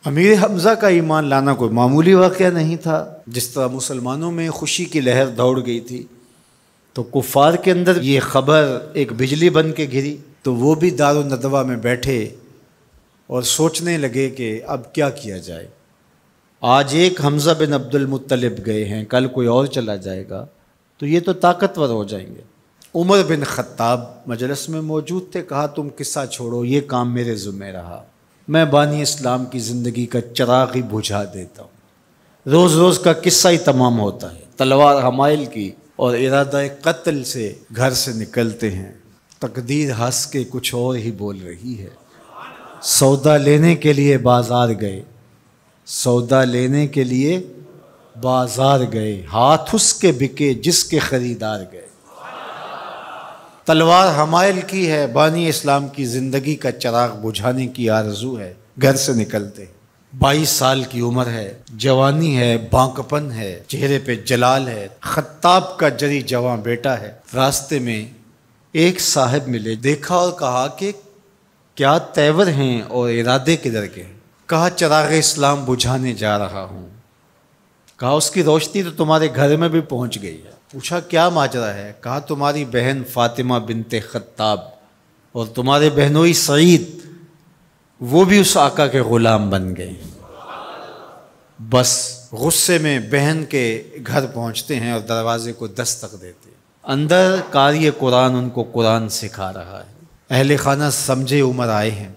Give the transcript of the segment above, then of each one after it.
امیر حمزہ کا ایمان لانا کوئی معمولی واقعہ نہیں تھا۔ جس طرح مسلمانوں میں خوشی کی لہر دوڑ گئی تھی تو کفار کے اندر یہ خبر ایک بجلی بن کے گری، تو وہ بھی دار الندوہ میں بیٹھے اور سوچنے لگے کہ اب کیا کیا جائے۔ آج ایک حمزہ بن عبد المطلب گئے ہیں، کل کوئی اور چلا جائے گا تو یہ تو طاقتور ہو جائیں گے۔ عمر بن خطاب مجلس میں موجود تھے، کہا تم قصہ چھوڑو، یہ کام میرے ذمہ رہا، میں بانی اسلام کی زندگی کا چراغ ہی بجھا دیتا ہوں۔ روز روز کا قصہ ہی تمام ہوتا ہے، تلوار حمائل کی اور ارادہ قتل سے گھر سے نکلتے ہیں، تقدیر ہنس کے کچھ اور ہی بول رہی ہے۔ سودا لینے کے لیے بازار گئے، سودا لینے کے لیے بازار گئے، ہاتھ اس کے بکے جس کے خریدار گئے۔ تلوار حمائل کی ہے، بانی اسلام کی زندگی کا چراغ بجھانے کی آرزو ہے، گھر سے نکلتے 22 سال کی عمر ہے، جوانی ہے، بانکپن ہے، چہرے پہ جلال ہے، خطاب کا جری جواں بیٹا ہے۔ راستے میں ایک صاحب ملے، دیکھا اور کہا کہ کیا تیور ہیں اور ارادے کدھر کے ہیں؟ کہا چراغ اسلام بجھانے جا رہا ہوں۔ کہا اس کی روشنی تو تمہارے گھر میں بھی پہنچ گئی ہے۔ پوچھا کیا ماجرا ہے؟ کہا تمہاری بہن فاطمہ بنت خطاب اور تمہارے بہنوئی سعید وہ بھی اس آقا کے غلام بن گئے۔ بس غصے میں بہن کے گھر پہنچتے ہیں اور دروازے کو دستک دیتے ہیں۔ اندر قاری قرآن ان کو قرآن سکھا رہا ہے۔ اہل خانہ سمجھے عمر آئے ہیں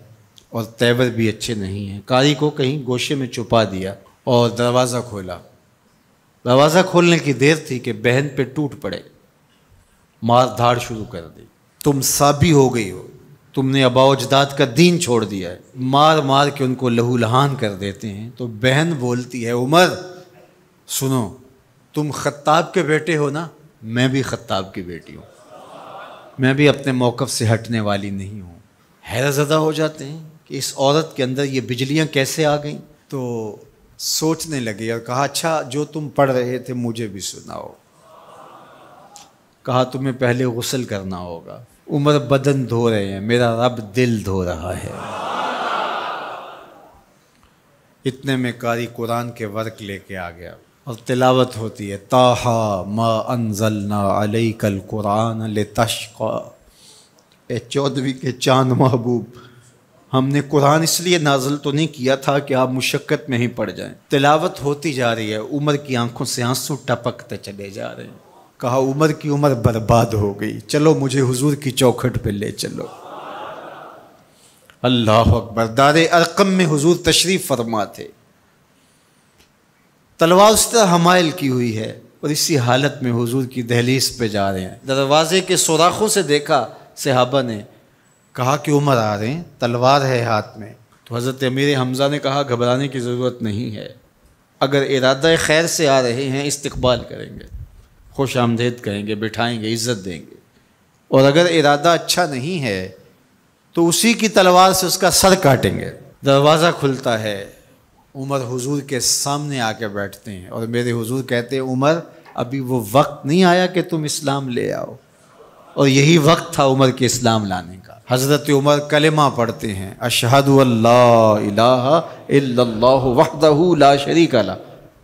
اور تیور بھی اچھے نہیں ہیں، قاری کو کہیں گوشے میں چھپا دیا اور دروازہ کھولا۔ دروازہ کھولنے کی دیر تھی کہ بہن پہ ٹوٹ پڑے، مار دھاڑ شروع کر دی۔ تم سابی ہو گئی ہو، تم نے آباء و اجداد کا دین چھوڑ دیا ہے۔ مار مار کے ان کو لہو لہان کر دیتے ہیں۔ تو بہن بولتی ہے عمر سنو، تم خطاب کے بیٹے ہو نا، میں بھی خطاب کی بیٹی ہوں، میں بھی اپنے موقف سے ہٹنے والی نہیں ہوں۔ حیرت زدہ ہو جاتے ہیں کہ اس عورت کے اندر یہ بجلیاں کیسے آ گئیں۔ تو سوچنے لگے اور کہا اچھا جو تم پڑھ رہے تھے مجھے بھی سناؤ۔ کہا تمہیں پہلے غسل کرنا ہوگا۔ عمر بدن دھو رہے ہیں، میرا رب دل دھو رہا ہے۔ اتنے میں قاری قرآن کے ورق لے کے آ گیا اور تلاوت ہوتی ہے، طٰہٰ ما انزلنا علیک القرآن لتشقیٰ، اے 14ویں کے چاند محبوب، ہم نے قرآن اس لیے نازل تو نہیں کیا تھا کہ آپ مشقت میں ہی پڑ جائیں۔ تلاوت ہوتی جا رہی ہے، عمر کی آنکھوں سے آنسو ٹپکتے چلے جا رہے ہیں۔ کہا عمر کی عمر برباد ہو گئی، چلو مجھے حضور کی چوکھٹ پہ لے چلو۔ اللہ اکبر۔ دار ارقم میں حضور تشریف فرما تھے، تلوار اس طرح حمائل کی ہوئی ہے اور اسی حالت میں حضور کی دہلیز پہ جا رہے ہیں۔ دروازے کے سوراخوں سے دیکھا صحابہ نے، کہا کہ عمر آ رہے ہیں، تلوار ہے ہاتھ میں۔ تو حضرت امیر حمزہ نے کہا گھبرانے کی ضرورت نہیں ہے، اگر ارادہ خیر سے آ رہے ہیں استقبال کریں گے، خوش آمدید کہیں گے، بٹھائیں گے، عزت دیں گے، اور اگر ارادہ اچھا نہیں ہے تو اسی کی تلوار سے اس کا سر کاٹیں گے۔ دروازہ کھلتا ہے، عمر حضور کے سامنے آ کے بیٹھتے ہیں اور میرے حضور کہتے ہیں عمر ابھی وہ وقت نہیں آیا کہ تم اسلام لے آؤ، اور یہی وقت تھا عمر کے اسلام لانے کا۔ حضرت عمر کلمہ پڑھتے ہیں، اشہد ان لا الہ الا اللہ وحدہ لا شریک لہ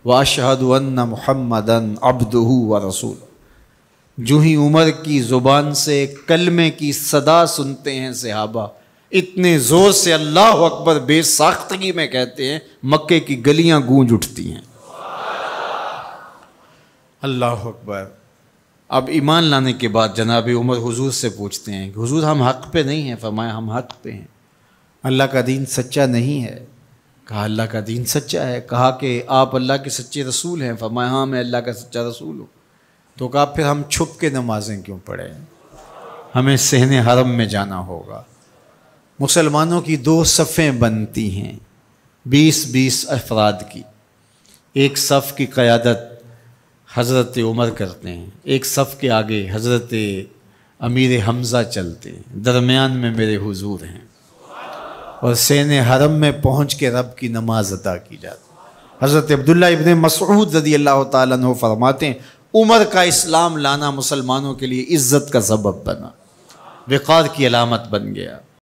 واشہد ان محمدا عبدہ ورسولہ۔ جو ہی عمر کی زبان سے کلمے کی صدا سنتے ہیں صحابہ، اتنے زور سے اللہ اکبر بے ساختگی میں کہتے ہیں مکے کی گلیاں گونج اٹھتی ہیں۔ اللہ اکبر۔ اب ایمان لانے کے بعد جناب عمر حضور سے پوچھتے ہیں کہ حضور ہم حق پہ نہیں ہیں؟ فرمایا ہم حق پہ ہیں، اللہ کا دین سچا نہیں ہے؟ کہا اللہ کا دین سچا ہے۔ کہا کہ آپ اللہ کے سچے رسول ہیں؟ فرمایا ہاں میں اللہ کا سچا رسول ہوں۔ تو کہا پھر ہم چھپ کے نمازیں کیوں پڑھیں؟ ہمیں صحن حرم میں جانا ہوگا۔ مسلمانوں کی 2 صفیں بنتی ہیں، 20-20 افراد کی، ایک صف کی قیادت حضرت عمر کرتے ہیں، ایک صف کے آگے حضرت امیر حمزہ چلتے ہیں، درمیان میں میرے حضور ہیں، اور صحن حرم میں پہنچ کے رب کی نماز ادا کی جاتی ہے۔ حضرت عبداللہ ابن مسعود رضی اللہ تعالیٰ عنہ فرماتے ہیں عمر کا اسلام لانا مسلمانوں کے لیے عزت کا سبب بنا، وقار کی علامت بن گیا۔